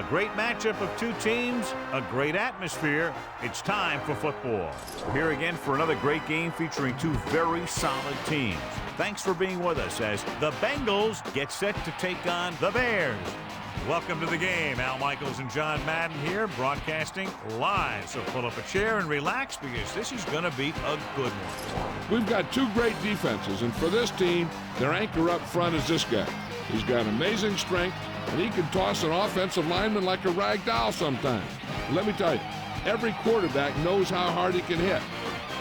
great matchup of two teams, a great atmosphere. It's time for football. We're here again for another great game featuring two very solid teams. Thanks for being with us as the Bengals get set to take on the Bears. Welcome to the game. Al Michaels and John Madden here, broadcasting live. So pull up a chair and relax because this is going to be a good one. We've got two great defenses, and for this team, their anchor up front is this guy. He's got amazing strength, and he can toss an offensive lineman like a rag doll sometimes. Let me tell you, every quarterback knows how hard he can hit.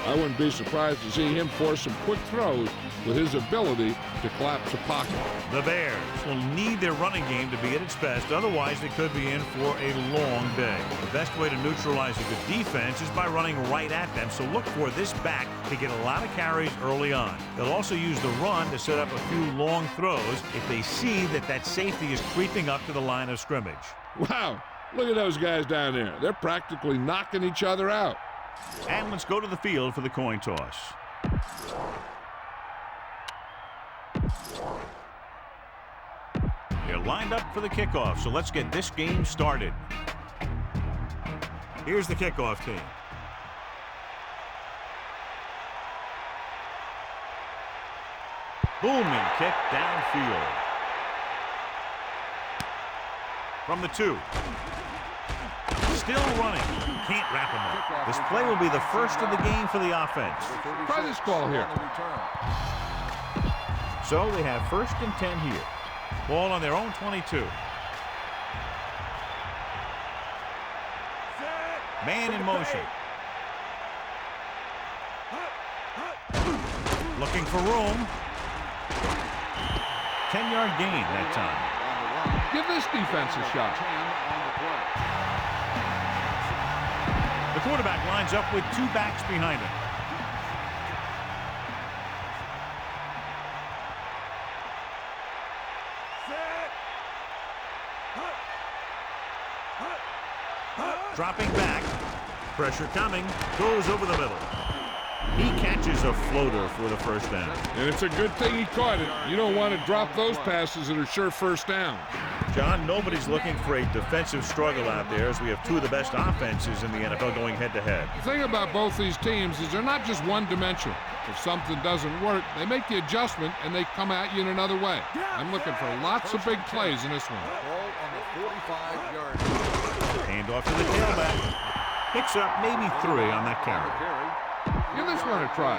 I wouldn't be surprised to see him force some quick throws with his ability to collapse a pocket. The Bears will need their running game to be at its best. Otherwise, they could be in for a long day. The best way to neutralize a good defense is by running right at them. So look for this back to get a lot of carries early on. They'll also use the run to set up a few long throws if they see that that safety is creeping up to the line of scrimmage. Wow, look at those guys down there. They're practically knocking each other out. And let's go to the field for the coin toss. They're lined up for the kickoff, so let's get this game started. Here's the kickoff team. Booming kick downfield. From the 2. Still running. Can't wrap him up. This play will be the first of the game for the offense. Try this call here. So they have 1st and 10 here. Ball on their own 22. Man in motion. Looking for room. 10-yard gain that time. Give this defense a shot. The quarterback lines up with 2 backs behind him. Dropping back. Pressure coming. Goes over the middle. He catches a floater for the first down. And it's a good thing he caught it. You don't want to drop those passes that are sure first down. John, nobody's looking for a defensive struggle out there as we have two of the best offenses in the NFL going head-to-head. The thing about both these teams is they're not just one-dimensional. If something doesn't work, they make the adjustment and they come at you in another way. I'm looking for lots of big plays in this one. Hand off to the tailback. Picks up maybe 3 on that carry. Give this one a try.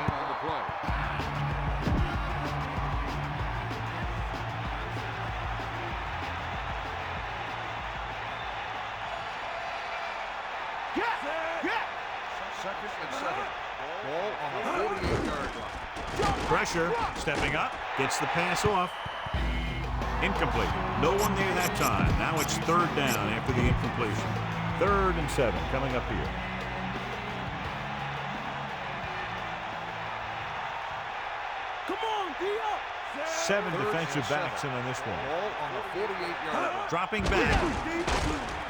Second and 7. Ball on the 48-yard line. Pressure, stepping up, gets the pass off. Incomplete. No one there that time. Now it's 3rd down after the incompletion. 3rd and 7 coming up here. Come on, D-up. 7 defensive backs in on this one. Ball on the 48-yard line. Dropping back.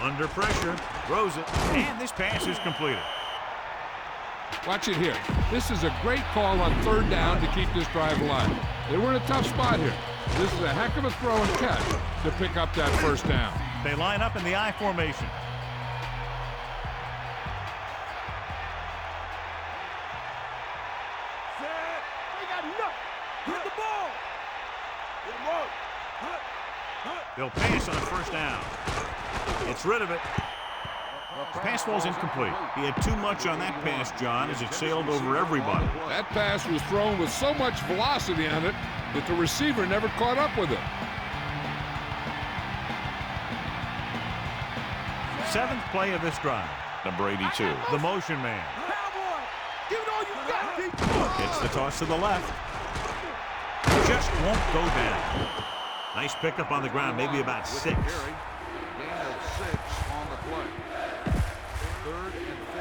Under pressure. Throws it. And this pass is completed. Watch it here. This is a great call on 3rd down to keep this drive alive. They were in a tough spot here. This is a heck of a throw and catch to pick up that 1st down. They line up in the I formation. They'll pass on 1st down. It's rid of it. The pass falls incomplete. He had too much on that pass, John, as it sailed over everybody. That pass was thrown with so much velocity on it that the receiver never caught up with it. 7th play of this drive. Number 82, the motion man. Gets the toss to the left. Just won't go down. Nice pickup on the ground, maybe about 6. Gain of 6 on the play. 3rd and 4.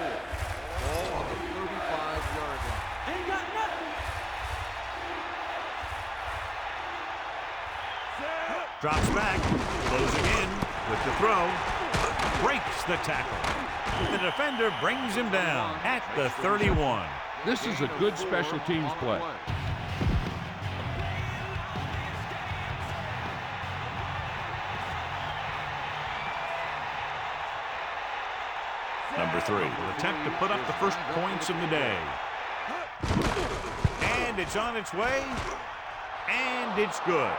Ball on the 35-yard line. Ain't got nothing. Drops back, closing in with the throw. Breaks the tackle. The defender brings him down at the 31. This is a good special teams play. 3 will attempt to put up the first points of the day. And it's on its way, and it's good.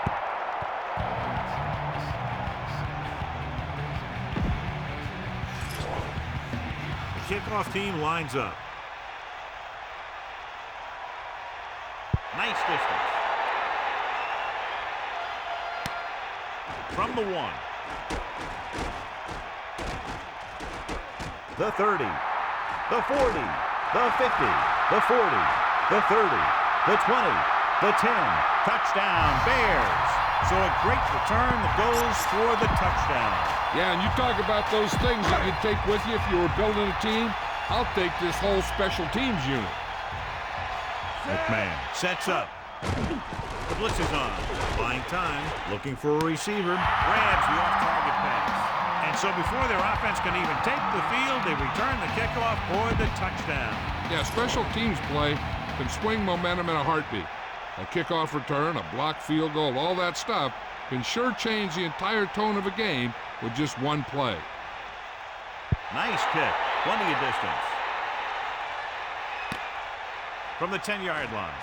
The kickoff team lines up. Nice distance. From the 1. The 30, the 40, the 50, the 40, the 30, the 20, the 10. Touchdown, Bears. So a great return that goes for the touchdown. Yeah, and you talk about those things that you'd take with you if you were building a team. I'll take this whole special teams unit. McMahon sets up. The blitz is on. Buying time, looking for a receiver. Grabs the off-target pass. And so before their offense can even take the field, they return the kickoff for the touchdown. Yeah, special teams play can swing momentum in a heartbeat. A kickoff return, a blocked field goal, all that stuff can sure change the entire tone of a game with just one play. Nice kick. Plenty of distance. From the 10-yard line.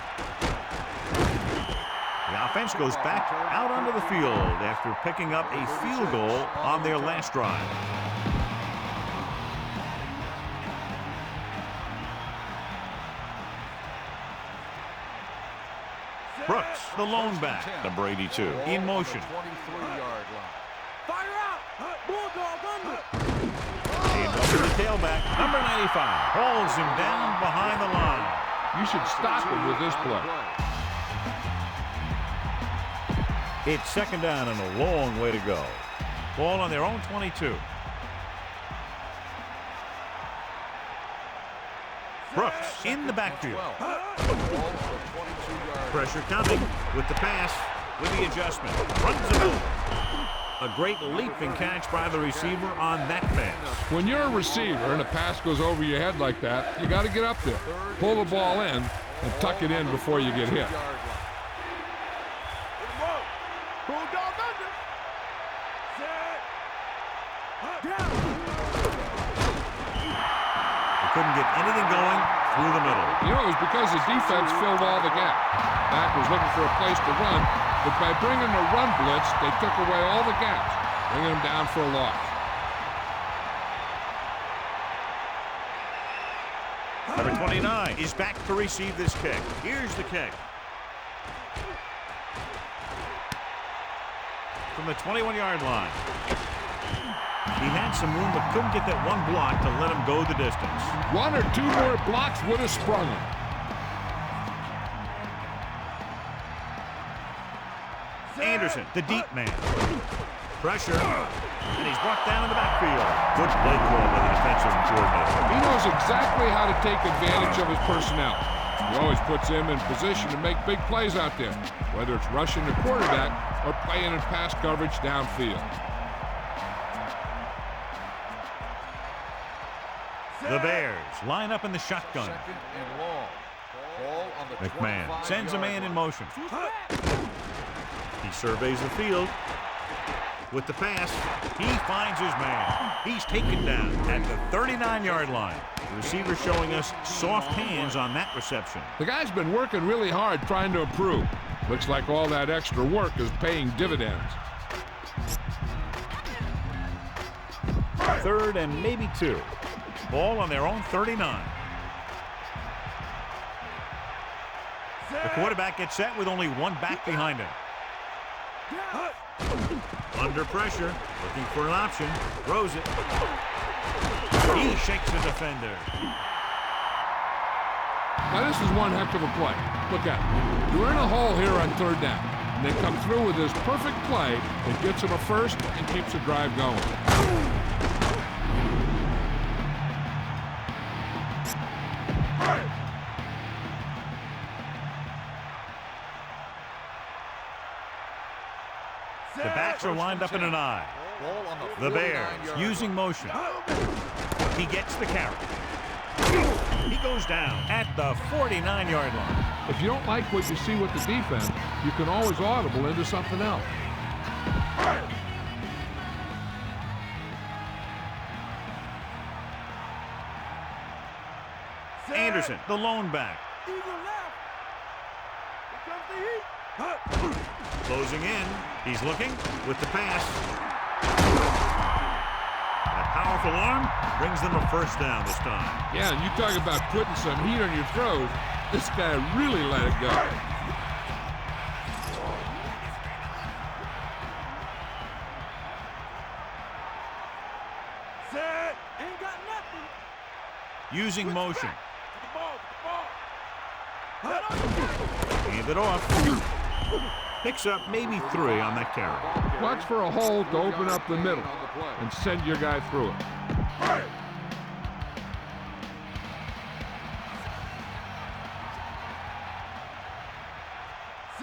The offense goes back out onto the field after picking up a field goal on their last drive. Brooks, the lone back, number 82, in motion. 23-yard line. Fire out! Bulldog under! And over the tailback, number 95, holds him down behind the line. You should stop him with this play. It's second down and a long way to go. Ball on their own 22. Brooks in the backfield. Pressure coming with the pass, with the adjustment. Runs it over. A great leaping catch by the receiver on that pass. When you're a receiver and a pass goes over your head like that, you got to get up there, pull the ball in, and tuck it in before you get hit. Bulldog under! Set! Down! They couldn't get anything going through the middle. You know, it was because the defense filled all the gaps. Back was looking for a place to run, but by bringing the run blitz, they took away all the gaps, bringing them down for a loss. Number 29 is back to receive this kick. Here's the kick. From the 21-yard line. He had some room but couldn't get that one block to let him go the distance. One or two more blocks would have sprung him. Anderson, the deep man. Pressure. And he's brought down in the backfield. Good play call by the defensive coordinator. He knows exactly how to take advantage of his personnel. He always puts him in position to make big plays out there, whether it's rushing the quarterback or playing in pass coverage downfield. The Bears line up in the shotgun. Second and long. Ball on the McMahon sends a 25-yard man in line. motion. He surveys the field. With the pass, he finds his man. He's taken down at the 39-yard line. The receiver showing us soft hands on that reception. The guy's been working really hard trying to improve. Looks like all that extra work is paying dividends. Third and maybe 2. Ball on their own 39. The quarterback gets set with only one back behind him. Under pressure, looking for an option, throws it. He shakes the defender. Now this is one heck of a play. Look at it. You're in a hole here on third down. And they come through with this perfect play that gets them a first and keeps the drive going. The backs are lined up in an I. Ball on The 49-yard Bears line. using motion. He gets the carry. He goes down at the 49-yard line. If you don't like what you see with the defense, you can always audible into something else. Jefferson, the lone back. Eagle left. Here comes the heat. Closing in. He's looking with the pass. That powerful arm brings them a first down this time. Yeah, and you talk about putting some heat on your throws. This guy really let it go. Set. Ain't got nothing. Using motion. The ball. Hand it off. Picks up maybe 3 on that carry. Watch for a hole to open up the middle and send your guy through it.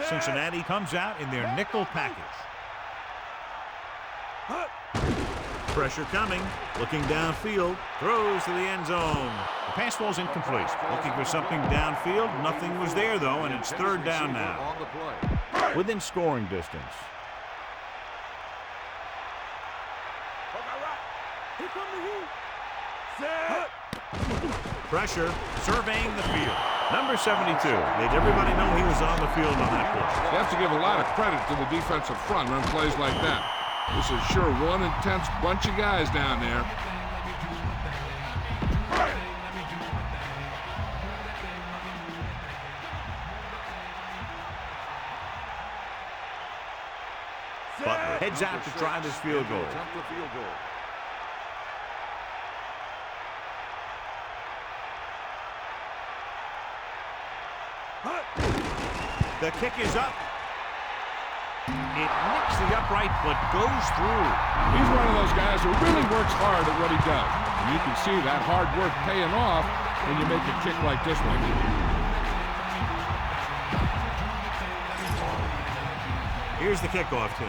Cincinnati comes out in their nickel package. Pressure coming. Looking downfield. Throws to the end zone. The pass falls incomplete. Looking for something downfield. Nothing was there, though, and it's third down now. Within scoring distance. Here come the heat. Set. Pressure. Surveying the field. Number 72. Made everybody know he was on the field on that play. You have to give a lot of credit to the defensive front on plays like that. This is sure one intense bunch of guys down there. Butler heads out to try this field goal. The kick is up. It nicks the upright, but goes through. He's one of those guys who really works hard at what he does. And you can see that hard work paying off when you make a kick like this one. Here's the kickoff team.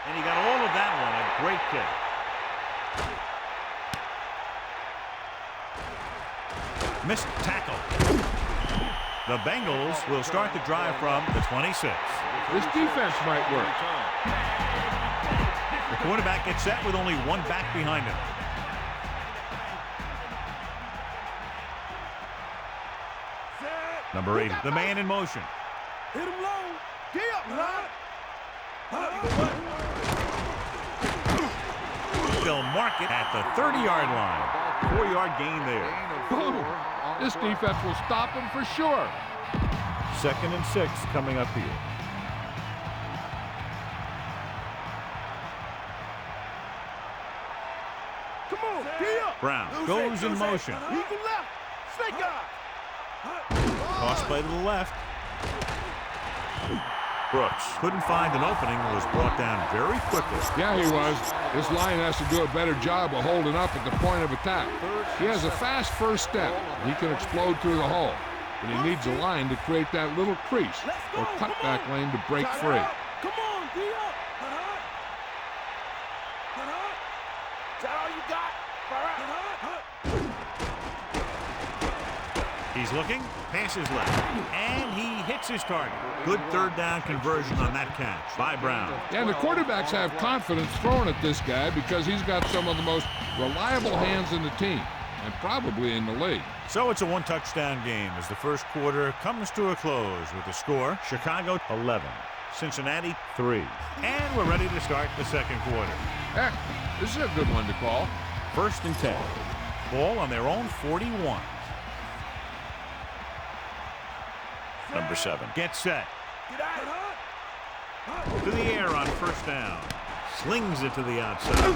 And he got all of that one. A great kick. Missed tackle. The Bengals will start the drive from the 26. This defense might work. The quarterback gets set with only one back behind him. Number 80, the man in motion. Hit him low. Get up, right. They'll mark it at the 30-yard line. 4-yard gain there. Boom. This defense will stop him for sure. 2nd and 6 coming up here. Come on, get up. Brown goes in motion. Eagle left. Snake eye. Toss play to the left. Brooks couldn't find an opening and was brought down very quickly. Yeah, he was. This line has to do a better job of holding up at the point of attack. He has a fast first step. He can explode through the hole. But he needs a line to create that little crease or cutback lane to break free. Come on, D up. Is that all you got? He's looking, passes left, and he hits his target. Good third down conversion on that catch by Brown. And the quarterbacks have confidence throwing at this guy because he's got some of the most reliable hands in the team and probably in the league. So it's a one-touchdown game as the first quarter comes to a close with the score, Chicago 11, Cincinnati 3. And we're ready to start the second quarter. Heck, this is a good one to call. 1st and 10. Ball on their own 41. Number 7 gets set. To the air on first down. Slings it to the outside.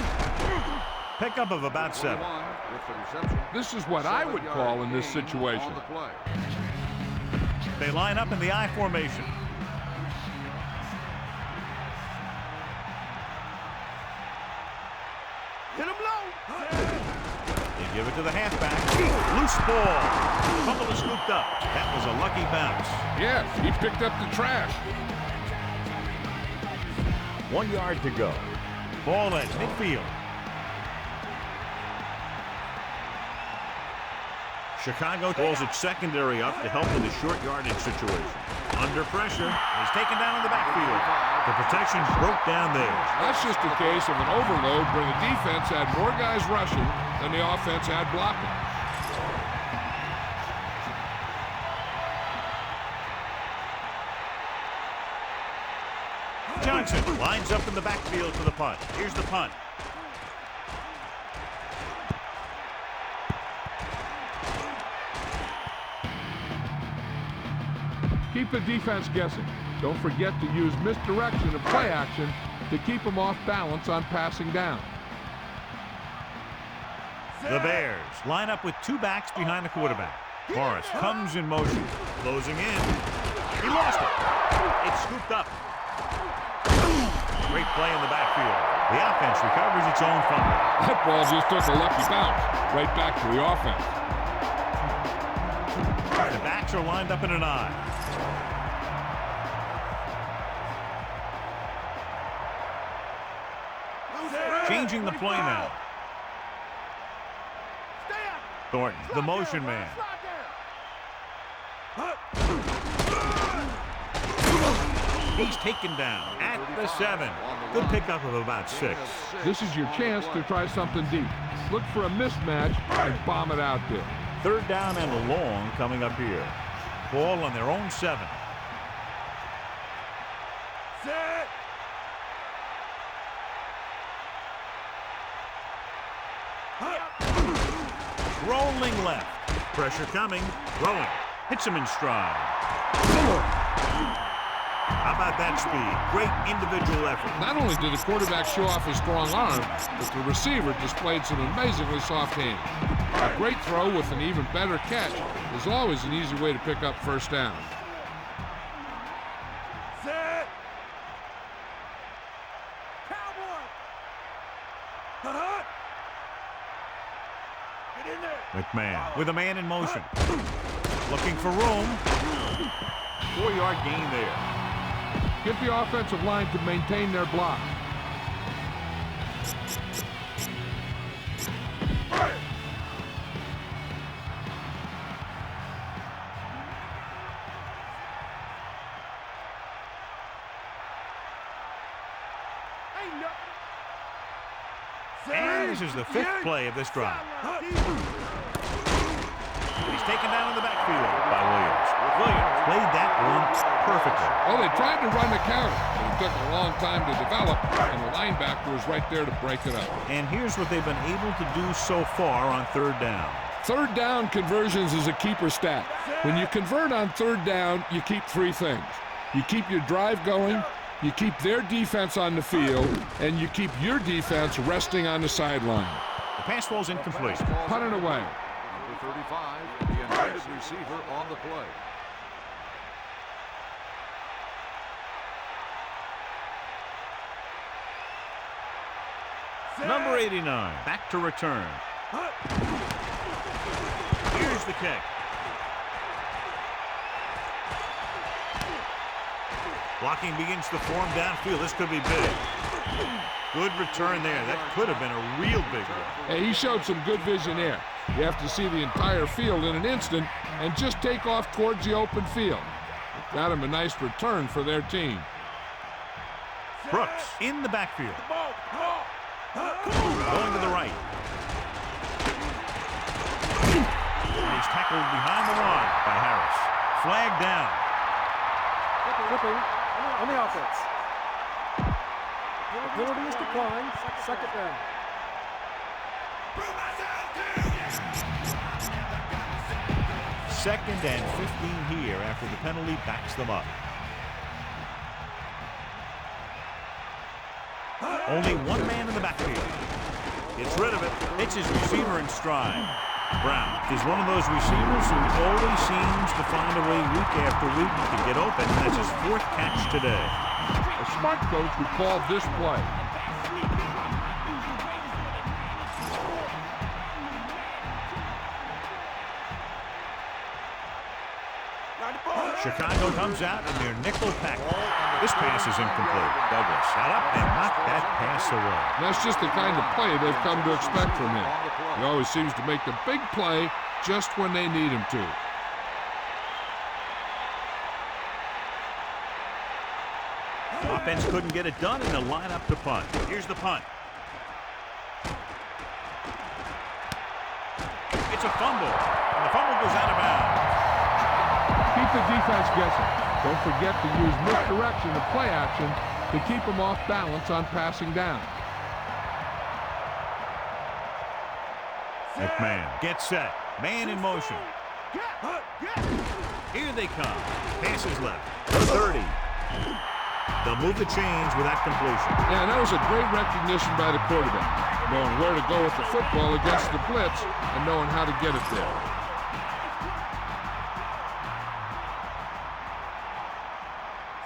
Pickup of about 7. This is what I would call in this situation. They line up in the I formation. Hit him low. They give it to the halfback. Loose ball. Fumble is scooped up. That was a lucky bounce. Yeah, he picked up the trash. 1 yard to go. Ball at midfield. Chicago calls its secondary up to help in the short yardage situation. Under pressure, he's taken down in the backfield. The protection broke down there. That's just a case of an overload where the defense had more guys rushing than the offense had blocking. Johnson lines up in the backfield for the punt. Here's the punt. Keep the defense guessing. Don't forget to use misdirection and play action to keep them off balance on passing down. The Bears line up with two backs behind the quarterback. Morris comes in motion. Closing in. He lost it. It's scooped up. Great play in the backfield. The offense recovers its own fumble. That ball just took a lucky bounce right back to the offense. The backs are lined up in an I. Changing the play now. Thornton, the motion man. He's taken down at the 7. Good pickup of about 6. This is your chance to try something deep. Look for a mismatch and bomb it out there. 3rd down and long coming up here. Ball on their own 7. Rolling left. Pressure coming. Throwing. Hits him in stride. How about that speed? Great individual effort. Not only did the quarterback show off his strong arm, but the receiver displayed some amazingly soft hands. A great throw with an even better catch is always an easy way to pick up 1st down. McMahon with a man in motion. Looking for room. 4-yard gain there. Get the offensive line to maintain their block. And this is the 5th play of this drive. He's taken down in the backfield by Williams. Williams played that one perfectly. Well, they tried to run the counter, but it took a long time to develop, and the linebacker was right there to break it up. And here's what they've been able to do so far on 3rd down. 3rd down conversions is a keeper stat. When you convert on 3rd down, you keep 3 things. You keep your drive going, you keep their defense on the field, and you keep your defense resting on the sideline. The pass ball's incomplete. Punt it away. Number 35, the intended receiver on the play. Number 89, back to return. Here's the kick. Blocking begins to form downfield. This could be big. Good return there. That could have been a real big one. Hey, he showed some good vision there. You have to see the entire field in an instant and just take off towards the open field. Got him a nice return for their team. Brooks in the backfield. Going to the right. And he's tackled behind the line by Harris. Flag down. Flipping on the offense. The penalty is declined. 2nd down. Second and 15 here after the penalty backs them up. Only one man in the backfield. Gets rid of it. Hits his receiver in stride. Brown is one of those receivers who always seems to find a way week after week to get open. That's his 4th catch today. A smart coach would call this play. Chicago comes out in their nickel package. This pass is incomplete. Douglas got up and knocked that pass away. That's just the kind of play they've come to expect from him. He always seems to make the big play just when they need him to. Offense couldn't get it done, and they'll line up to punt. Here's the punt. It's a fumble, and the fumble goes out of bounds. Keep the defense guessing. Don't forget to use misdirection and play action to keep them off balance on passing down. McMahon gets set. Man in motion. Here they come. Passes left. 30. They'll move the chains with that completion. Yeah, that was a great recognition by the quarterback. Knowing where to go with the football against the blitz and knowing how to get it there.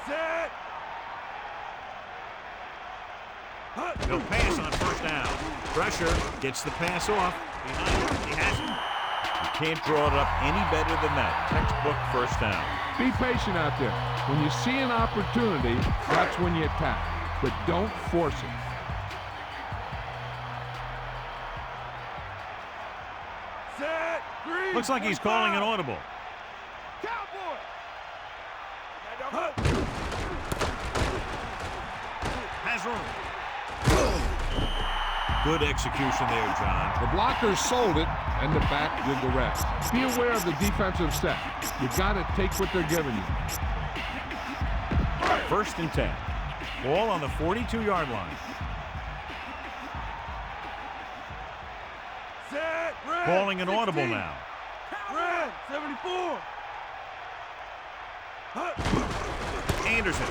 Set. They'll pass on first down. Pressure gets the pass off. Behind him. He has it. You can't draw it up any better than that. Textbook first down. Be patient out there. When you see an opportunity, that's when you attack. But don't force it. Set. Green. Looks like he's calling an audible. Cowboy. Has room. Good execution there, John. The blockers sold it, and the back did the rest. Be aware of the defensive set. You got to take what they're giving you. 1st and 10. Ball on the 42-yard line. Set. Red. Calling an audible 16. now. Red. 74. Anderson.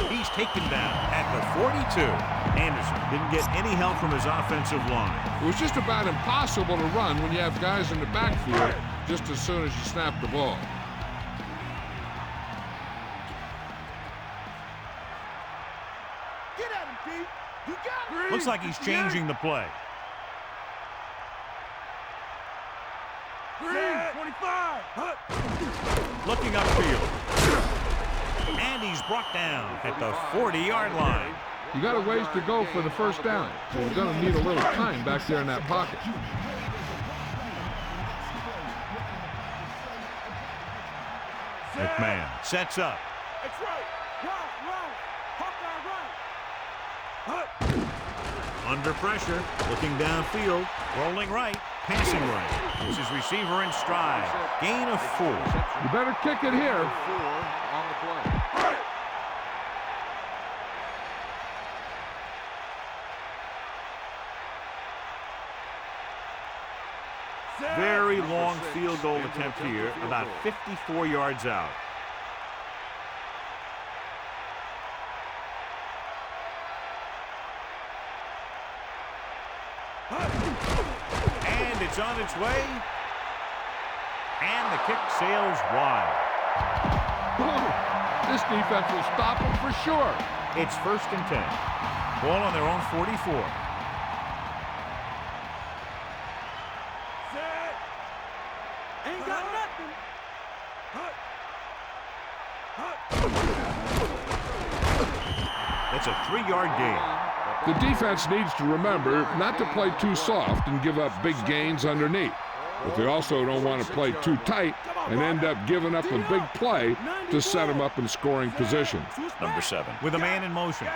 He's taken down at the 42. Anderson didn't get any help from his offensive line. It was just about impossible to run when you have guys in the backfield just as soon as you snap the ball. Get at him, Pete. You got it. Looks like he's changing the play. Green. 25. Looking upfield. And he's brought down at the 40-yard line. You got a ways to go for the first down, so you're going to need a little time back there in that pocket. McMahon sets up. It's right. Right. Hawkeye right. Under pressure. Looking downfield. Rolling right. Passing right. This is receiver in stride. Gain of 4. You better kick it here. 4 on the play. Very long field goal attempt here, about 54 yards out. And it's on its way. And the kick sails wide. This defense will stop them for sure. It's 1st and 10. Ball on their own 44. Ain't got nothing. That's a 3-yard gain. The defense needs to remember not to play too soft and give up big gains underneath. But they also don't want to play too tight and end up giving up a big play to set them up in scoring position. Number 7 with a man in motion.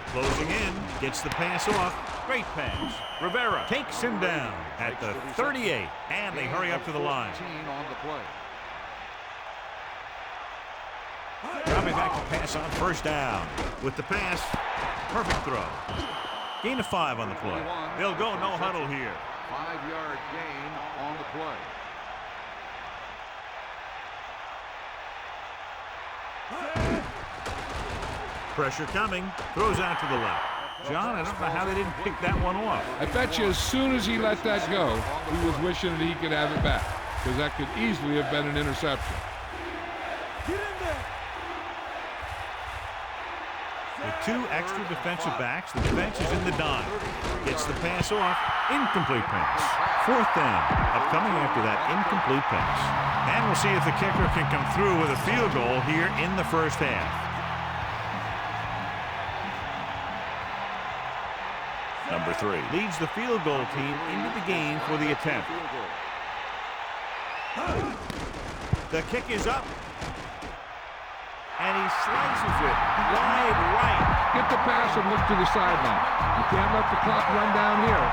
Closing in, gets the pass off. Great pass. Rivera takes him down at the 38, and they hurry up to the line. On the play. Coming back to pass on first down. With the pass, perfect throw. Gain of 5 on the play. They'll go no huddle here. 5-yard gain on the play. Pressure coming. Throws out to the left. John, I don't know how they didn't pick that one off. I bet you as soon as he let that go, he was wishing that he could have it back, because that could easily have been an interception. Get in there. The 2 extra defensive backs, the defense is in the dime. Gets the pass off. Incomplete pass. 4th down. Upcoming after that incomplete pass. And we'll see if the kicker can come through with a field goal here in the first half. Number 3 leads the field goal team into the game for the attempt. The kick is up. And he slices it wide right. Get the pass and look to the sideline. You can't let the clock run down here.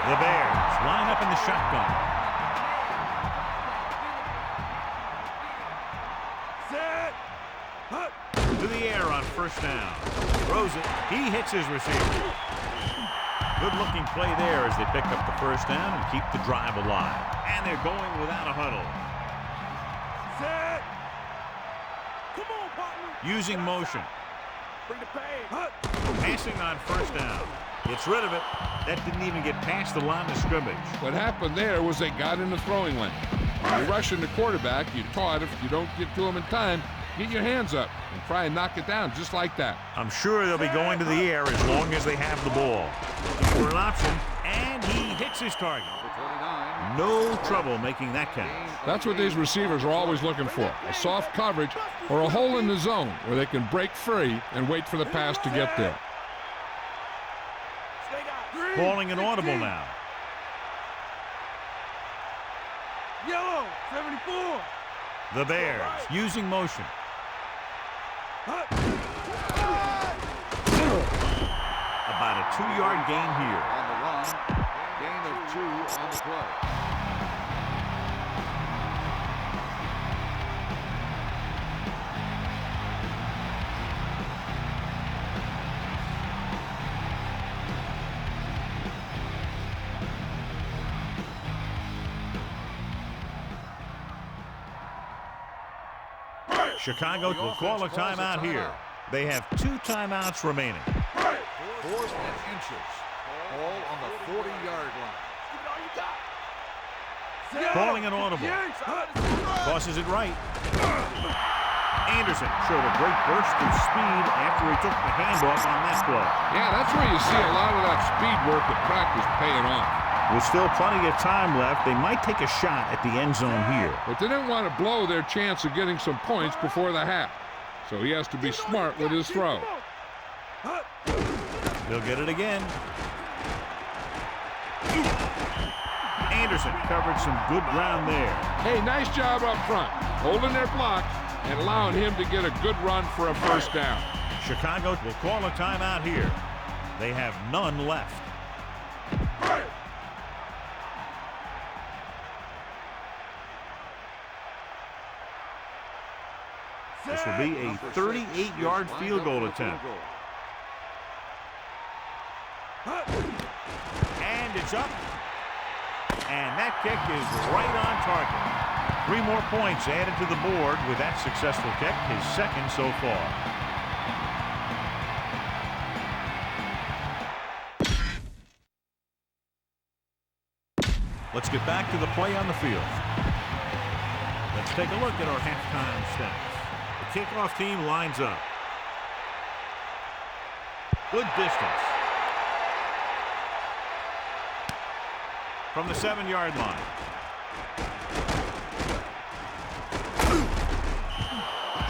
The Bears line up in the shotgun. Set. To the air on 1st down. Throws it. He hits his receiver. Good-looking play there as they pick up the 1st down and keep the drive alive. And they're going without a huddle. Set. Come on, partner. Using motion. Bring the pain. Passing on 1st down. Gets rid of it. That didn't even get past the line of scrimmage. What happened there was they got in the throwing lane. When you're rushing the quarterback, you're taught if you don't get to him in time, get your hands up and try and knock it down just like that. I'm sure they'll be going to the air as long as they have the ball. For an option, and he hits his target. No trouble making that catch. That's what these receivers are always looking for, a soft coverage or a hole in the zone where they can break free and wait for the pass to get there. Calling an audible now. Yellow, 74. The Bears using motion. About a 2-yard gain here. On the run, gain of 2 on the play. Chicago will call a timeout here. They have 2 timeouts remaining. 4th and inches. All on the 40-yard line. Calling an audible. Tosses it right. Anderson showed a great burst of speed after he took the handoff on that play. Yeah, that's where you see a lot of that speed work at practice paying off. With still plenty of time left, they might take a shot at the end zone here. But they didn't want to blow their chance of getting some points before the half. So he has to be smart with his throw. They'll get it again. Anderson covered some good ground there. Hey, nice job up front, holding their blocks and allowing him to get a good run for a 1st down. Chicago will call a timeout here. They have none left. This will be a 38-yard field goal attempt. And it's up. And that kick is right on target. 3 more points added to the board with that successful kick, his 2nd so far. Let's get back to the play on the field. Let's take a look at our halftime stats. The kickoff team lines up. Good distance. From the 7-yard line.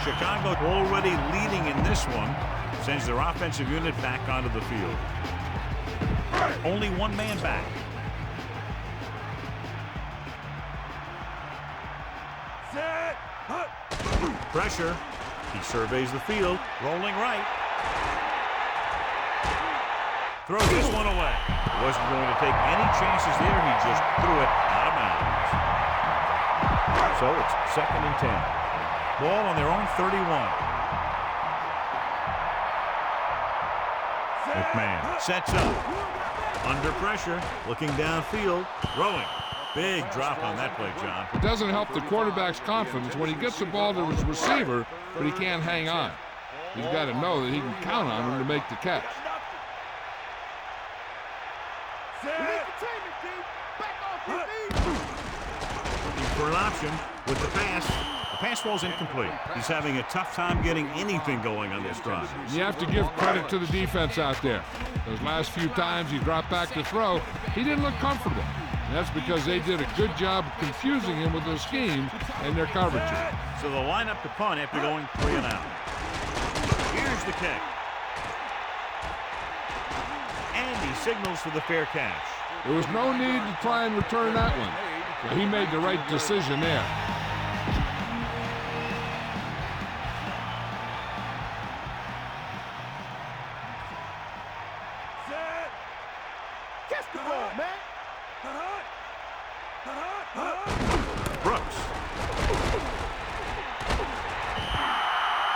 Chicago already leading in this one, sends their offensive unit back onto the field. Only 1 man back. Set. Pressure. He surveys the field. Rolling right. Throws this one away. Wasn't going to take any chances there. He just threw it out of bounds. So it's 2nd and 10. Ball on their own 31. McMahon sets up. Under pressure. Looking downfield. Throwing. Big drop on that play, John. It doesn't help the quarterback's confidence when he gets the ball to his receiver, but he can't hang on. He's got to know that he can count on him to make the catch. Looking for an option with the pass. The pass falls incomplete. He's having a tough time getting anything going on this drive. You have to give credit to the defense out there. Those last few times he dropped back to throw, he didn't look comfortable. And that's because they did a good job of confusing him with their schemes and their coverages. So they'll line up to punt after going 3 and out. Here's the kick. And he signals for the fair catch. There was no need to try and return that one. But he made the right decision there. Set. Catch the ball, man.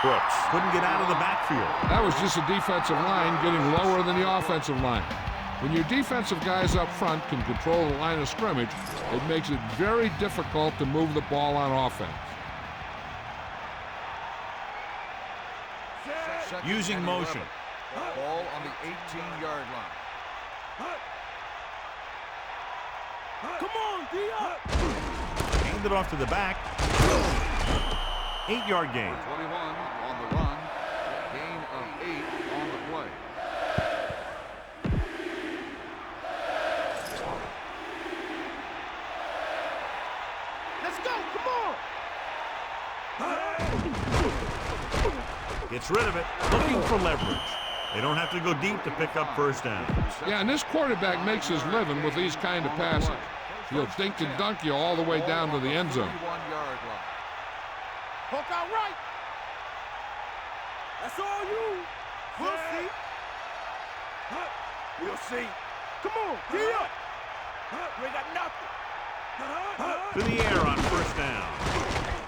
Brooks couldn't get out of the backfield. That was just a defensive line getting lower than the offensive line. When your defensive guys up front can control the line of scrimmage, it makes it very difficult to move the ball on offense. Using motion. Ball on the 18-yard line. Come on, D-up. Hand it off to the back. 8-yard gain. 21 on the run. Gain of 8 on the play. Let's go, come on. Gets rid of it, looking for leverage. They don't have to go deep to pick up first down. Yeah, and this quarterback makes his living with these kind of passes. He'll dink and dunk you all the way down to the end zone. 31-yard line. Hook out right. That's all you. We'll see. We'll see. Come on, get up. You ain't got nothing. To the air on first down.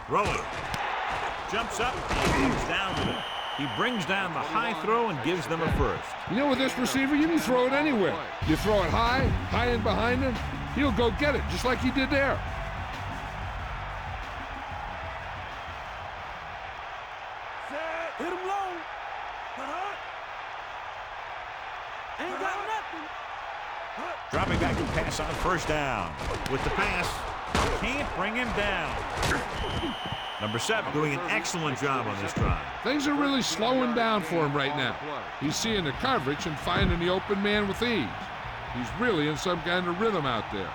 Throwing. Jumps up and comes down with it. He brings down the high throw and gives them a first. You know, with this receiver, you can throw it anywhere. You throw it high and behind him, he'll go get it, just like he did there. Set. Hit him low. Ain't got nothing. Dropping back to pass on first down. With the pass, can't bring him down. Number 7 doing an excellent job on this drive. Things are really slowing down for him right now. He's seeing the coverage and finding the open man with ease. He's really in some kind of rhythm out there.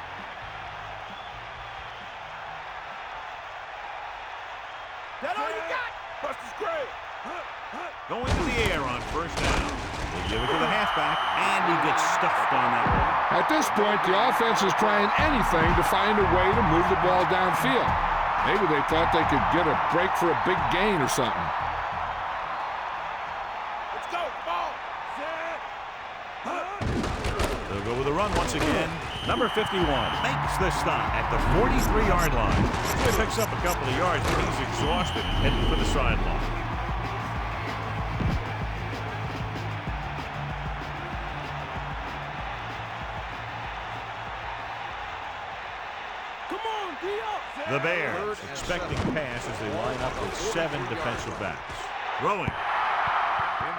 That all you got? Buster's great. Going to the air on first down. They give it to the halfback, and he gets stuffed on that one. At this point, the offense is trying anything to find a way to move the ball downfield. Maybe they thought they could get a break for a big gain or something. Let's go, ball. Set. They'll go with a run once again. Number 51 makes the stop at the 43-yard line. He picks up a couple of yards, but he's exhausted, heading for the sideline. The Bears expecting pass as they line up with 7 defensive backs. Throwing.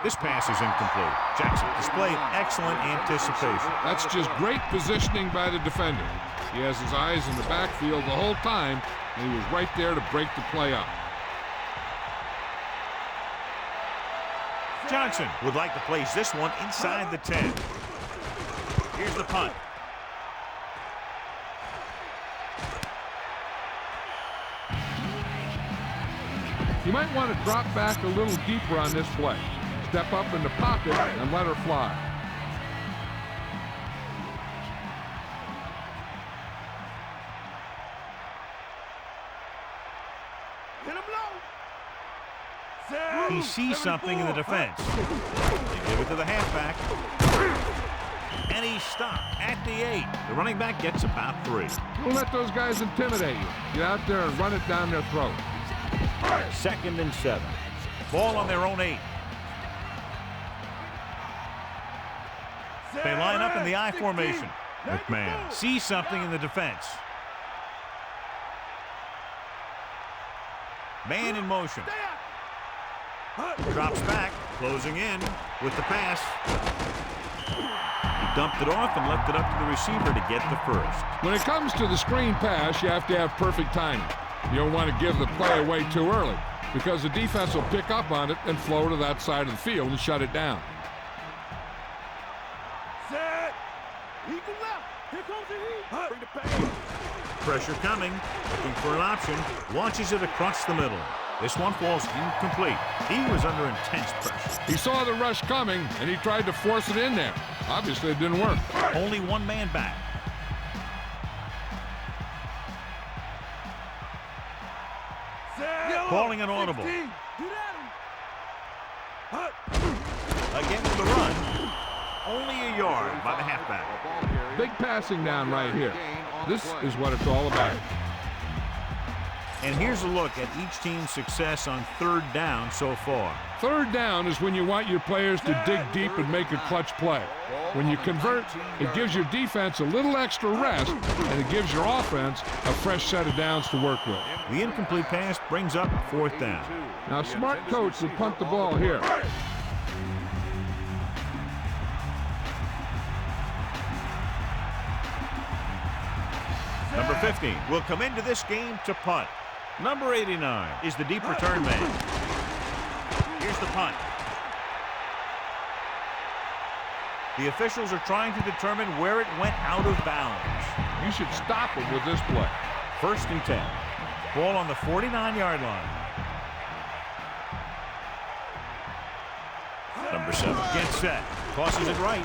This pass is incomplete. Jackson displayed excellent anticipation. That's just great positioning by the defender. He has his eyes in the backfield the whole time, and he was right there to break the play up. Johnson would like to place this one inside the 10. Here's the punt. You might want to drop back a little deeper on this play. Step up in the pocket and let her fly. Hit him low. He sees something in the defense. They give it to the halfback. And he's stopped at the 8. The running back gets about 3. Don't let those guys intimidate you. Get out there and run it down their throat. 2nd and 7. Ball on their own 8. They line up in the I formation. McMahon sees something in the defense. Man in motion. Drops back, closing in with the pass. He dumped it off and left it up to the receiver to get the first. When it comes to the screen pass, you have to have perfect timing. You don't want to give the play away too early because the defense will pick up on it and flow to that side of the field and shut it down. Set. Eagle left. Here comes the heat. Bring the pass. Pressure coming. Looking for an option. Launches it across the middle. This one falls incomplete. He was under intense pressure. He saw the rush coming, and he tried to force it in there. Obviously, it didn't work. Only one man back. Calling an audible. Again with the run. Only a yard by the halfback. Big passing down right here. This is what it's all about. And here's a look at each team's success on third down so far. Third down is when you want your players to dig deep and make a clutch play. When you convert, it gives your defense a little extra rest, and it gives your offense a fresh set of downs to work with. The incomplete pass brings up fourth down. Now, a smart coach would punt the ball here. Number 50 will come into this game to punt. Number 89 is the deep return man. Here's the punt. The officials are trying to determine where it went out of bounds. You should stop him with this play. 1st and 10. Ball on the 49-yard line. Number 7 gets set. Tosses it right.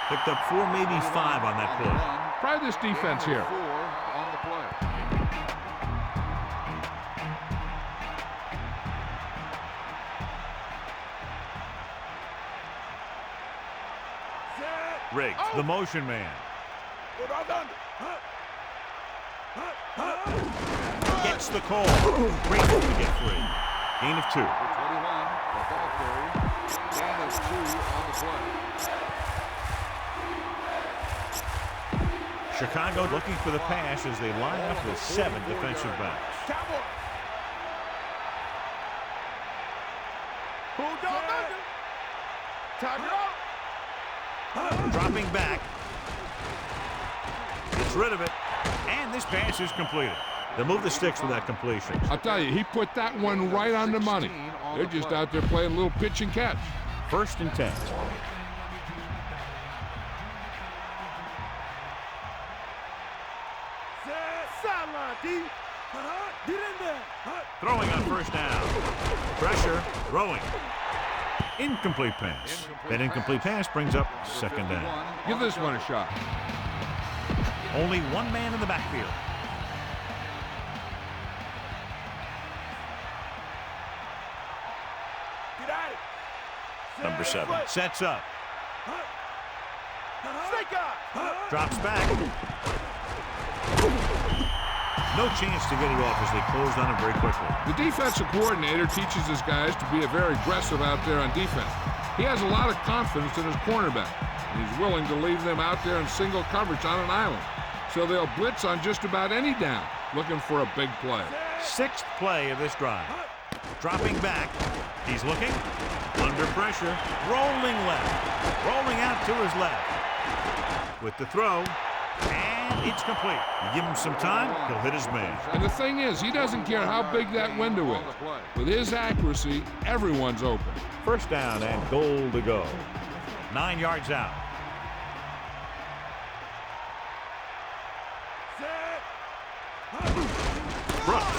Picked up 4, maybe 5 on that play. Try this defense here. On the play. Riggs, the motion man. Gets the call. Great to get free. Gain of 2. 21, the ball carry. Gain of 2 on the play. Chicago looking for the pass as they line up with 7 defensive backs. Dropping back. Gets rid of it. And this pass is completed. They'll move the sticks with that completion. I'll tell you, he put that one right on the money. They're just out there playing a little pitch and catch. 1st and 10. Throwing on 1st down. Pressure. Throwing. Incomplete pass. That incomplete pass brings up 2nd down. Give this one a shot. Only one man in the backfield. Number 7 sets up. Drops back. No chance to get it off as they closed on him very quickly. The defensive coordinator teaches his guys to be very aggressive out there on defense. He has a lot of confidence in his cornerback, and he's willing to leave them out there in single coverage on an island. So they'll blitz on just about any down, looking for a big play. 6th play of this drive. Dropping back. He's looking. Under pressure. Rolling left. Rolling out to his left. With the throw. And it's complete. You give him some time, he'll hit his man. And the thing is, he doesn't care how big that window is. With his accuracy, everyone's open. 1st down and goal to go. 9 yards out. Brooks.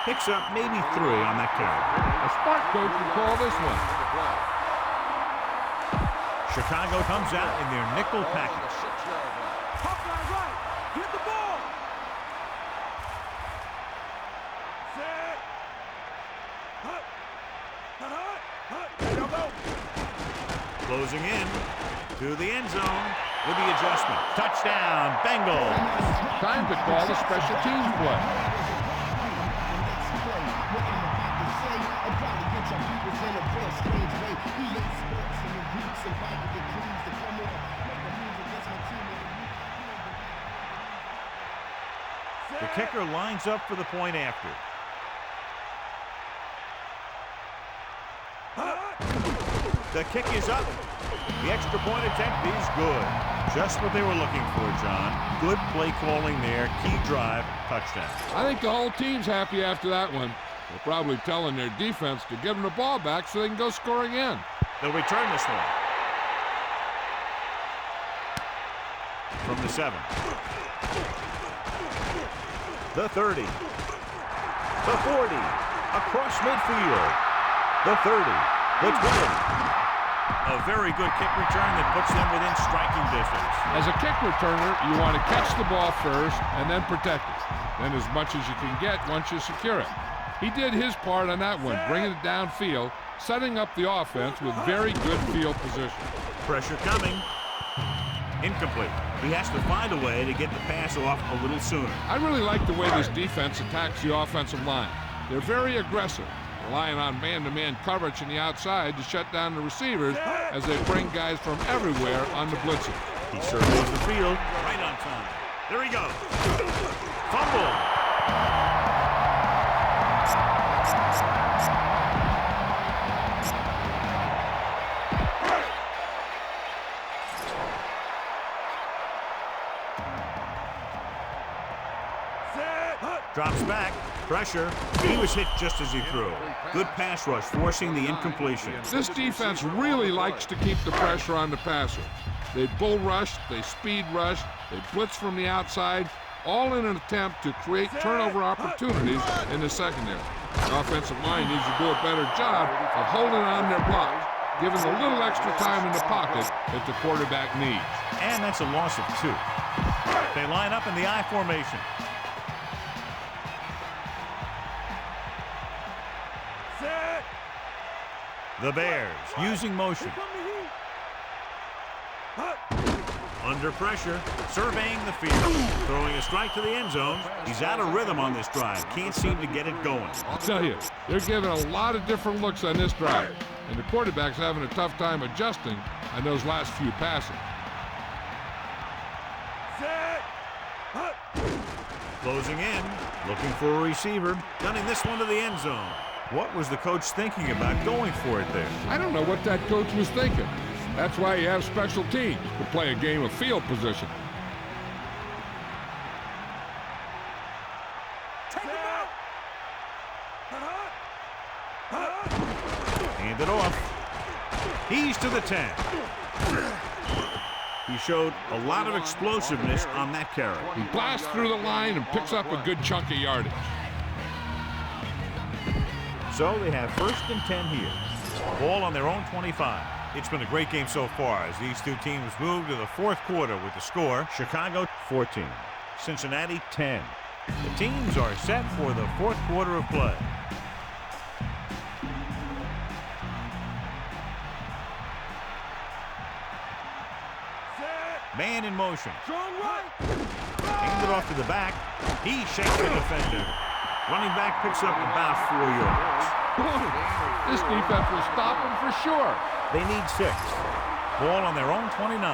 Picks up maybe 3 on that carry. A smart coach would call this one. Chicago comes out in their nickel package. Closing in to the end zone with the adjustment. Touchdown, Bengals. Time to call the special teams play. The kicker lines up for the point after. The kick is up. The extra point attempt is good. Just what they were looking for, John. Good play calling there. Key drive, touchdown. I think the whole team's happy after that one. They're probably telling their defense to give them the ball back so they can go score again. They'll return this one. From the 7. The 30. The 40. Across midfield. The 30. The 20. A very good kick return that puts them within striking distance. As a kick returner, you want to catch the ball first and then protect it. Then as much as you can get once you secure it. He did his part on that one, bringing it downfield, setting up the offense with very good field position. Pressure coming. Incomplete. He has to find a way to get the pass off a little sooner. I really like the way this defense attacks the offensive line. They're very aggressive, relying on man-to-man coverage on the outside to shut down the receivers as they bring guys from everywhere on the blitzing. He surveys the field right on time. There he goes. Fumble. Drops back. Pressure. He was hit just as he threw. Good pass rush, forcing the incompletion. This defense really likes to keep the pressure on the passer. They bull rush, they speed rush, they blitz from the outside, all in an attempt to create turnover opportunities in the secondary. The offensive line needs to do a better job of holding on their blocks, giving a little extra time in the pocket that the quarterback needs. And that's a loss of 2. They line up in the I formation. The Bears using motion. Under pressure, surveying the field, throwing a strike to the end zone. He's out of rhythm on this drive. Can't seem to get it going. I'll tell you, they're giving a lot of different looks on this drive, and the quarterback's having a tough time adjusting on those last few passes. Closing in, looking for a receiver, gunning this one to the end zone. What was the coach thinking about going for it there? I don't know what that coach was thinking. That's why you have special teams to play a game of field position. Hand it off. He's to the 10. He showed a lot of explosiveness on that carry. He blasts through the line and picks up a good chunk of yardage. So they have 1st and 10 here. Ball on their own 25. It's been a great game so far as these two teams move to the 4th quarter with the score Chicago 14, Cincinnati 10. The teams are set for the 4th quarter of play. Man in motion. Handed off to the back. He shakes the defender. Running back picks up about 4 yards. This defense will stop him for sure. They need 6. Ball on their own 29.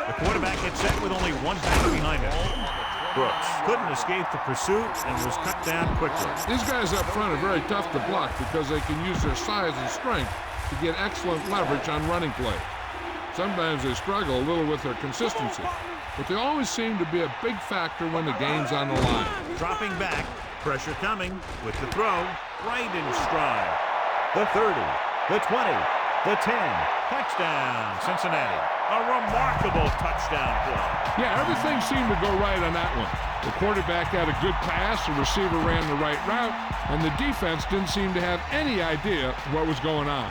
The quarterback gets set with only one back behind him. Brooks couldn't escape the pursuit and was cut down quickly. These guys up front are very tough to block because they can use their size and strength to get excellent leverage on running plays. Sometimes they struggle a little with their consistency, but they always seem to be a big factor when the game's on the line. Dropping back, pressure coming with the throw, right in stride. The 30, the 20, the 10, touchdown, Cincinnati. A remarkable touchdown play. Yeah, everything seemed to go right on that one. The quarterback had a good pass, the receiver ran the right route, and the defense didn't seem to have any idea what was going on.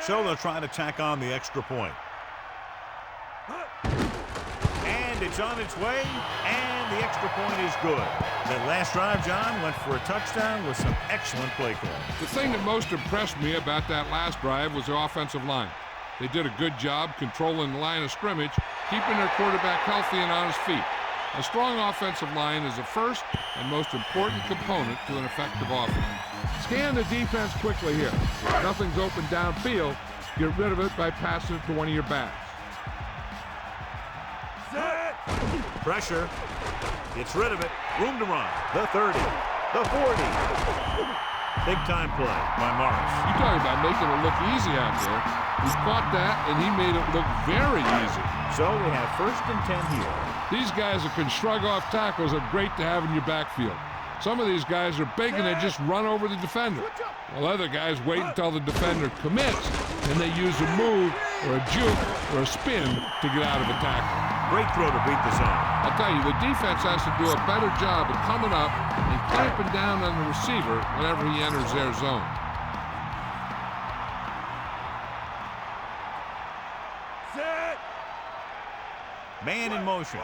So they'll try to tack on the extra point. And it's on its way, and the extra point is good. That last drive, John, went for a touchdown with some excellent play call. The thing that most impressed me about that last drive was the offensive line. They did a good job controlling the line of scrimmage, keeping their quarterback healthy and on his feet. A strong offensive line is the first and most important component to an effective offense. Scan the defense quickly here. If nothing's open downfield, get rid of it by passing it to one of your backs. Set. Pressure. Gets rid of it. Room to run. The 30. The 40. Big time play by Morris. You're talking about making it look easy out there. He caught that, and he made it look very easy. So we have 1st and 10 here. These guys that can shrug off tackles are great to have in your backfield. Some of these guys are big and they just run over the defender. While other guys wait until the defender commits, and they use a move or a juke or a spin to get out of a tackle. Great throw to beat the zone. I'll tell you, the defense has to do a better job of coming up and clamping down on the receiver whenever he enters their zone. Man in motion.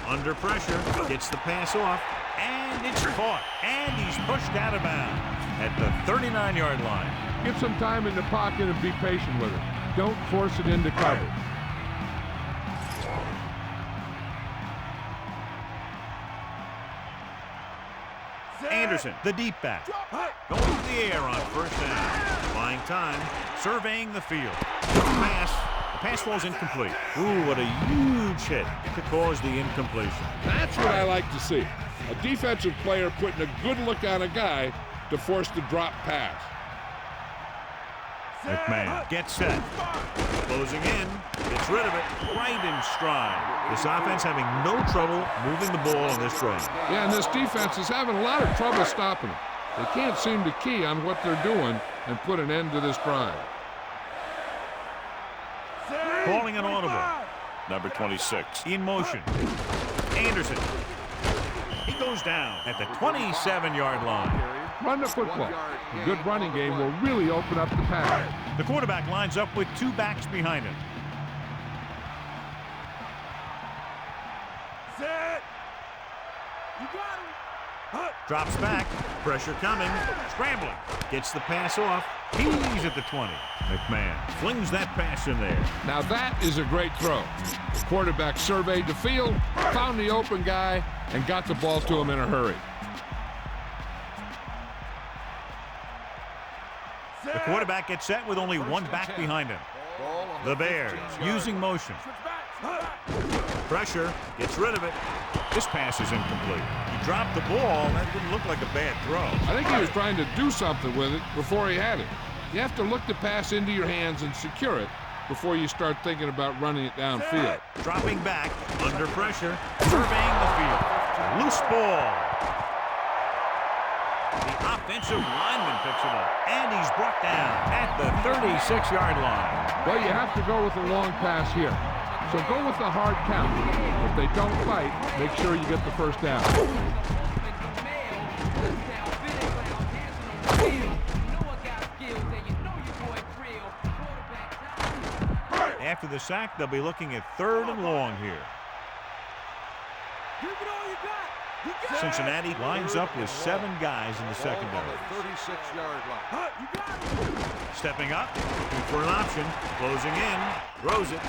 Under pressure, gets the pass off, and it's caught. And he's pushed out of bounds at the 39-yard line. Get some time in the pocket and be patient with it. Don't force it into cover. Anderson, the deep back. Going to the air on 1st down. Buying time, surveying the field. Pass. The pass falls incomplete. Ooh, what a huge hit to cause the incompletion. That's what I like to see. A defensive player putting a good look on a guy to force the drop pass. McMahon gets set. Closing in. Gets rid of it. Right in stride. This offense having no trouble moving the ball on this drive. Yeah, and this defense is having a lot of trouble stopping them. They can't seem to key on what they're doing and put an end to this drive. Calling an audible. Number 26 in motion. Anderson. He goes down at the 27-yard line. Run the football. A good running game will really open up the pass. The quarterback lines up with 2 backs behind him. Set. You got him. Drops back. Pressure coming. Scrambling. Gets the pass off. He's at the 20. McMahon flings that pass in there. Now that is a great throw. The quarterback surveyed the field, found the open guy, and got the ball to him in a hurry. The quarterback gets set with only 1 back behind him. The Bears using motion. Pressure. Gets rid of it. This pass is incomplete. He dropped the ball. That didn't look like a bad throw. I think he was trying to do something with it before he had it. You have to look the pass into your hands and secure it before you start thinking about running it downfield. Dropping back, under pressure, surveying the field. Loose ball. The offensive lineman picks it up, and he's brought down at the 36-yard line. Well, you have to go with a long pass here. So go with the hard count. If they don't fight, make sure you get the 1st down. After the sack, they'll be looking at 3rd and long here. Give it all you got. You got Cincinnati lines up with 7 guys in the secondary. 36-yard line. You got it. Stepping up, looking for an option, closing in, throws it.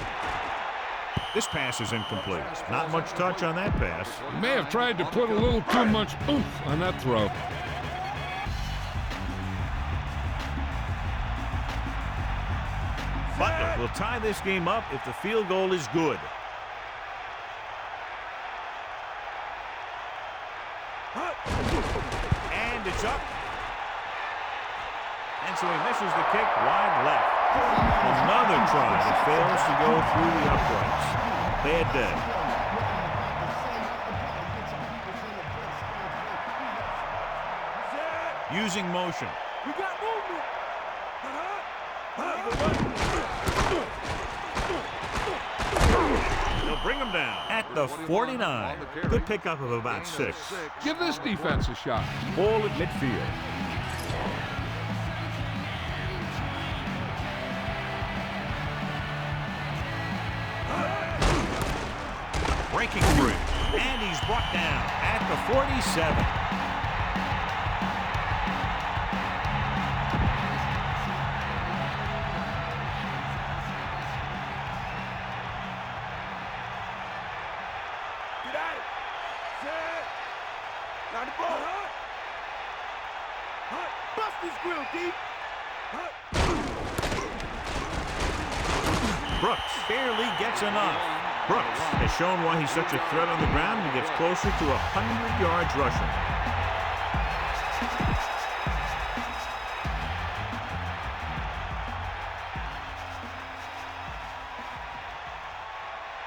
This pass is incomplete. Not much touch on that pass. He may have tried to put a little too much oomph on that throw. Butler will tie this game up if the field goal is good. And it's up. And so he misses the kick wide left. Another try that fails to go through the uprights. Bad day. Using motion. We got movement. They'll bring him down at the 49. Good pickup of about 6. Give this defense a shot. Ball at midfield. Breaking free. And he's brought down at the 47. Get at it. Set. Now the ball. Bust this grill, D. Brooks barely gets enough. Brooks has shown why he's such a threat on the ground and gets closer to 100 yards rushing.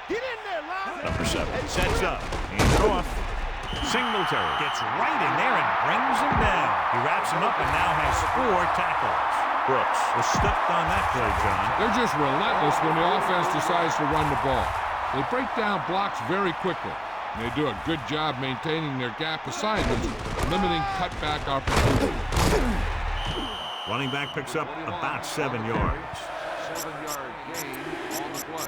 Get in there, Lon. Number 7 sets up. Hands it off. Singletary gets right in there and brings him down. He wraps him up and now has 4 tackles. Brooks was stuffed on that play, John. They're just relentless when the offense decides to run the ball. They break down blocks very quickly. And they do a good job maintaining their gap assignments, limiting cutback opportunities. Running back picks up about 7 yards. 7-yard gain on the play.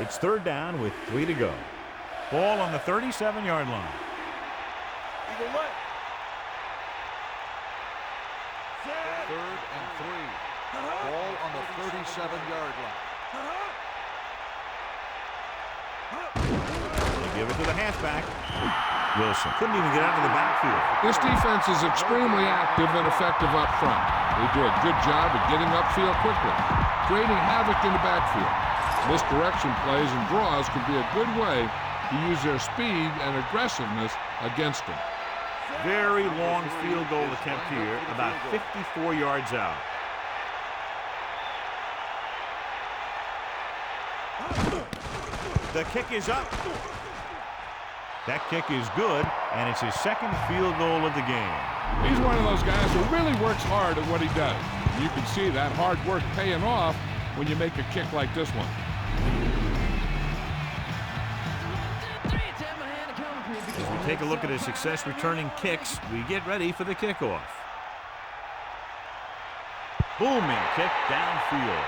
It's 3rd down with 3 to go. Ball on the 37-yard line. Either way. 3rd and 3. Ball on the 37-yard line. They give it to the halfback. Wilson couldn't even get out of the backfield. This defense is extremely active and effective up front. They do a good job of getting upfield quickly, creating havoc in the backfield. Misdirection plays and draws can be a good way to use their speed and aggressiveness against them. Very long field goal attempt here, about 54 yards out. The kick is up. That kick is good, and it's his 2nd field goal of the game. He's one of those guys who really works hard at what he does. You can see that hard work paying off when you make a kick like this one. As we take a look at his success returning kicks, we get ready for the kickoff. Booming kick downfield.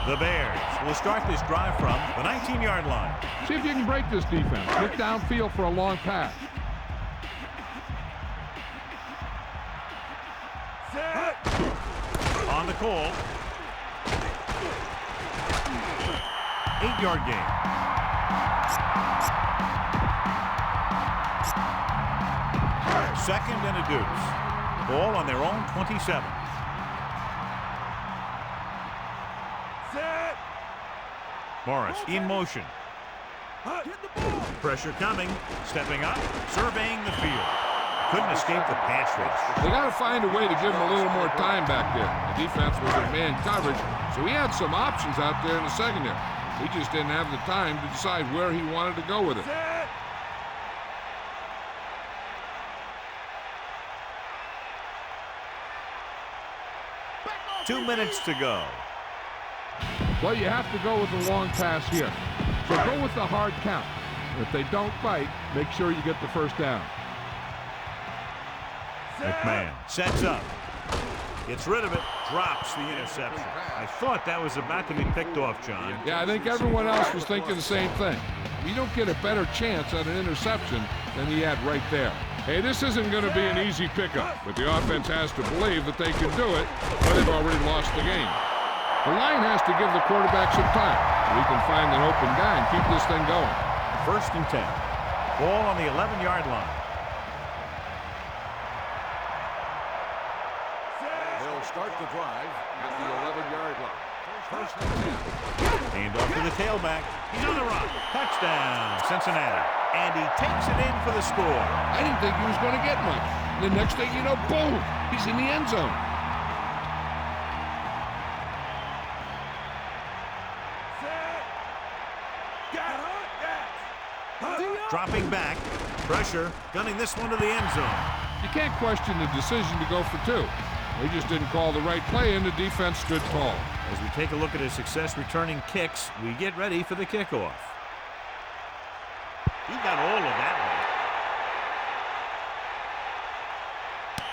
The Bears will start this drive from the 19-yard line. See if you can break this defense. Look downfield for a long pass. On the call. 8-yard gain. Second and a deuce. Ball on their own 27. Morris in motion. Pressure coming. Stepping up. Surveying the field. Couldn't escape the pass rush. They got to find a way to give him a little more time back there. The defense was in man coverage, so he had some options out there in the secondary. He just didn't have the time to decide where he wanted to go with it. 2 minutes to go. Well, you have to go with the long pass here. So go with the hard count. If they don't bite, make sure you get the first down. McMahon sets up. Gets rid of it. Drops the interception. I thought that was about to be picked off, John. Yeah, I think everyone else was thinking the same thing. You don't get a better chance at an interception than he had right there. Hey, this isn't going to be an easy pickup, but the offense has to believe that they can do it, or they've already lost the game. The line has to give the quarterback some time so he can find an open guy and keep this thing going. 1st and 10. Ball on the 11-yard line. They'll start the drive at the 11-yard line. 1st and 10. Hand off to the tailback. He's on the run. Touchdown, Cincinnati. And he takes it in for the score. I didn't think he was going to get much. The next thing you know, boom, he's in the end zone. Dropping back. Pressure. Gunning this one to the end zone. You can't question the decision to go for 2. They just didn't call the right play, and the defense stood tall. As we take a look at his success returning kicks, we get ready for the kickoff. He got all of that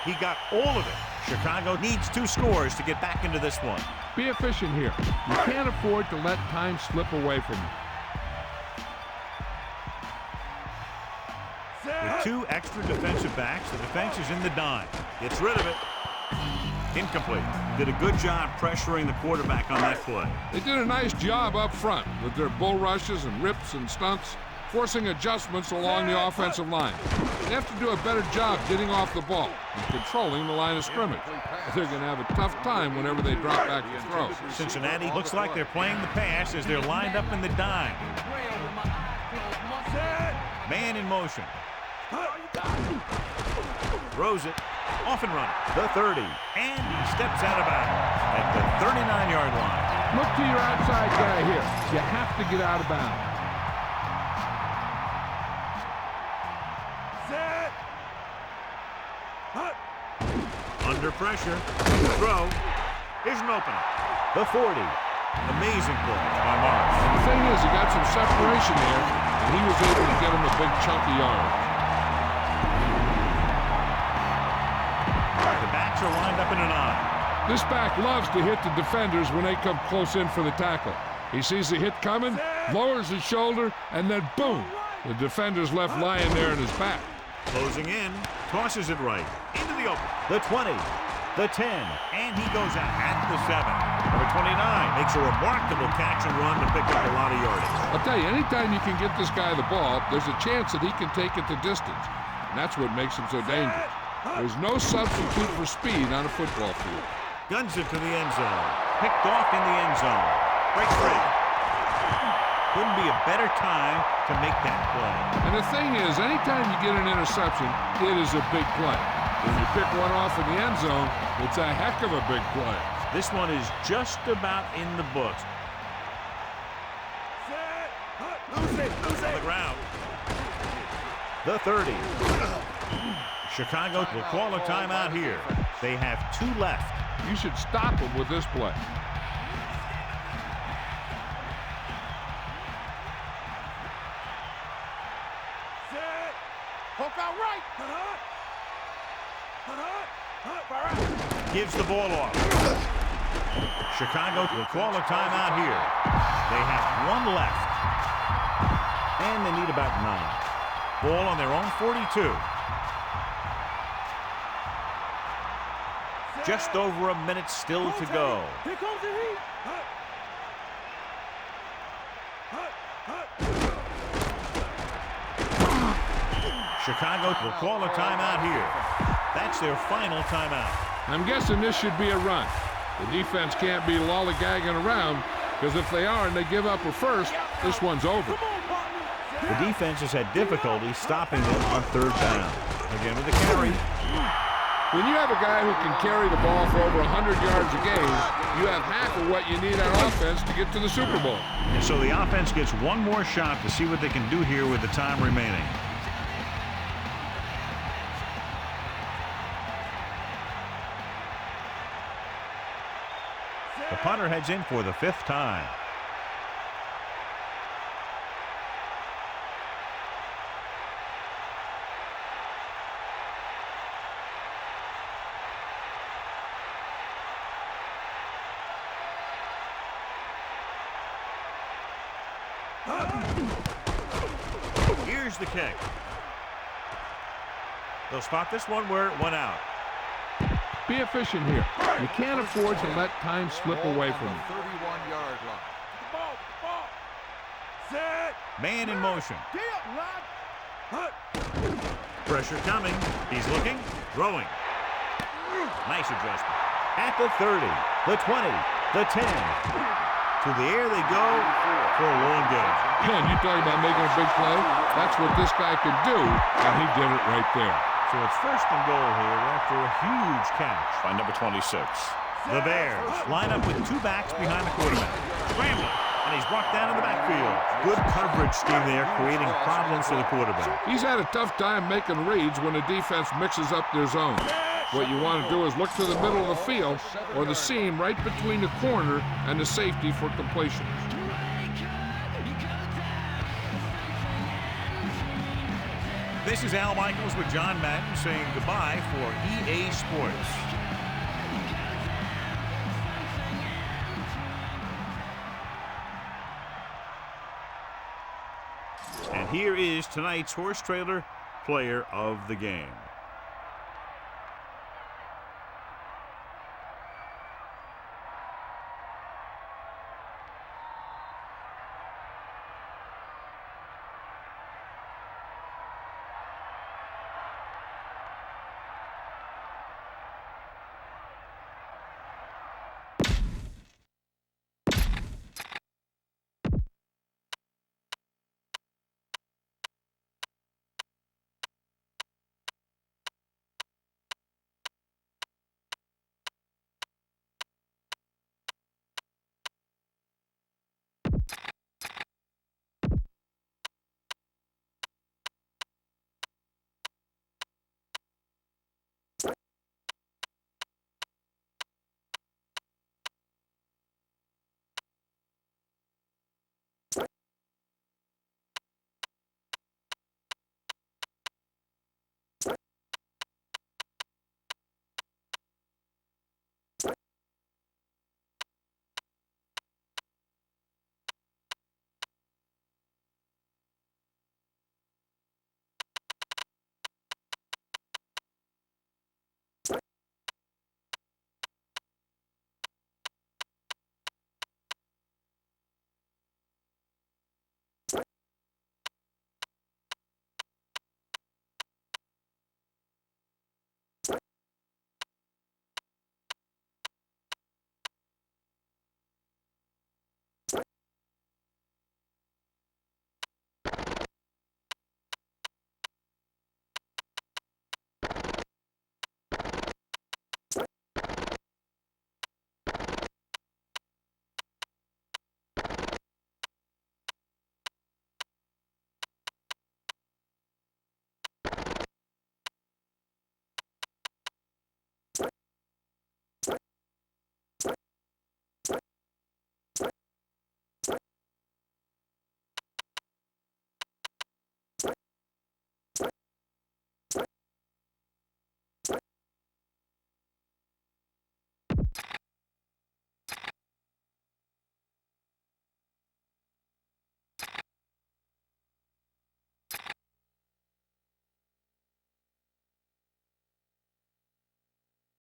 one. He got all of it. Chicago needs 2 scores to get back into this one. Be efficient here. You can't afford to let time slip away from you. With 2 extra defensive backs, the defense is in the dime. Gets rid of it. Incomplete. Did a good job pressuring the quarterback on that play. They did a nice job up front with their bull rushes and rips and stunts. forcing adjustments along the offensive line. They have to do a better job getting off the ball and controlling the line of scrimmage. They're going to have a tough time whenever they drop back to throw. Cincinnati looks like they're playing the pass as they're lined up in the dime. Man in motion. Throws it. Off and running. The 30. And he steps out of bounds at the 39-yard line. Look to your outside guy here. You have to get out of bounds. Under pressure. The throw isn't open. The 40. Amazing play by Morris. The thing is, he got some separation there, and he was able to get him a big chunk of yards. The backs are lined up in an eye. This back loves to hit the defenders when they come close in for the tackle. He sees the hit coming, lowers his shoulder, and then boom! The defender's left lying there in his back. Closing in, tosses it right, into the open. The 20, the 10, and he goes out at the 7. Number 29 makes a remarkable catch and run to pick up a lot of yardage. I'll tell you, anytime you can get this guy the ball, there's a chance that he can take it the distance. And that's what makes him so dangerous. There's no substitute for speed on a football field. Guns it to the end zone. Picked off in the end zone. Break free. Couldn't be a better time to make that play. And the thing is, anytime you get an interception, it is a big play. When you pick one off in the end zone, it's a heck of a big play. This one is just about in the books. Lose it. On the ground. The 30. Chicago will call a timeout here. They have 2 left. You should stop him with this play. Hook out right. Gives the ball off. Chicago will call a timeout here. They have 1 left. And they need about 9. Ball on their own 42. Just over a minute still to go. Here comes the heat. Chicago will call a timeout here. That's their final timeout. I'm guessing this should be a run. The defense can't be lollygagging around, because if they are and they give up a first, this one's over. The defense has had difficulty stopping them on 3rd down. Again with the carry. When you have a guy who can carry the ball for over 100 yards a game, you have half of what you need on offense to get to the Super Bowl. And so the offense gets one more shot to see what they can do here with the time remaining. The punter heads in for the 5th time. Here's the kick. They'll spot this one where it went out. Be efficient here. You can't afford to let time slip away from you. 31-yard line. Ball. Set. Man in motion. Pressure coming. He's looking. Throwing. Nice adjustment. At the 30, the 20, the 10. To the air they go for a long game. Man, you talking about making a big play? That's what this guy could do, and he did it right there. So it's 1st and goal here after a huge catch by number 26. The Bears line up with 2 backs behind the quarterback. Scrambling, and he's brought down in the backfield. Good coverage scheme there, creating problems for the quarterback. He's had a tough time making reads when the defense mixes up their zones. What you want to do is look to the middle of the field or the seam right between the corner and the safety for completion. This is Al Michaels with John Madden saying goodbye for EA Sports. And here is tonight's horse trailer player of the game.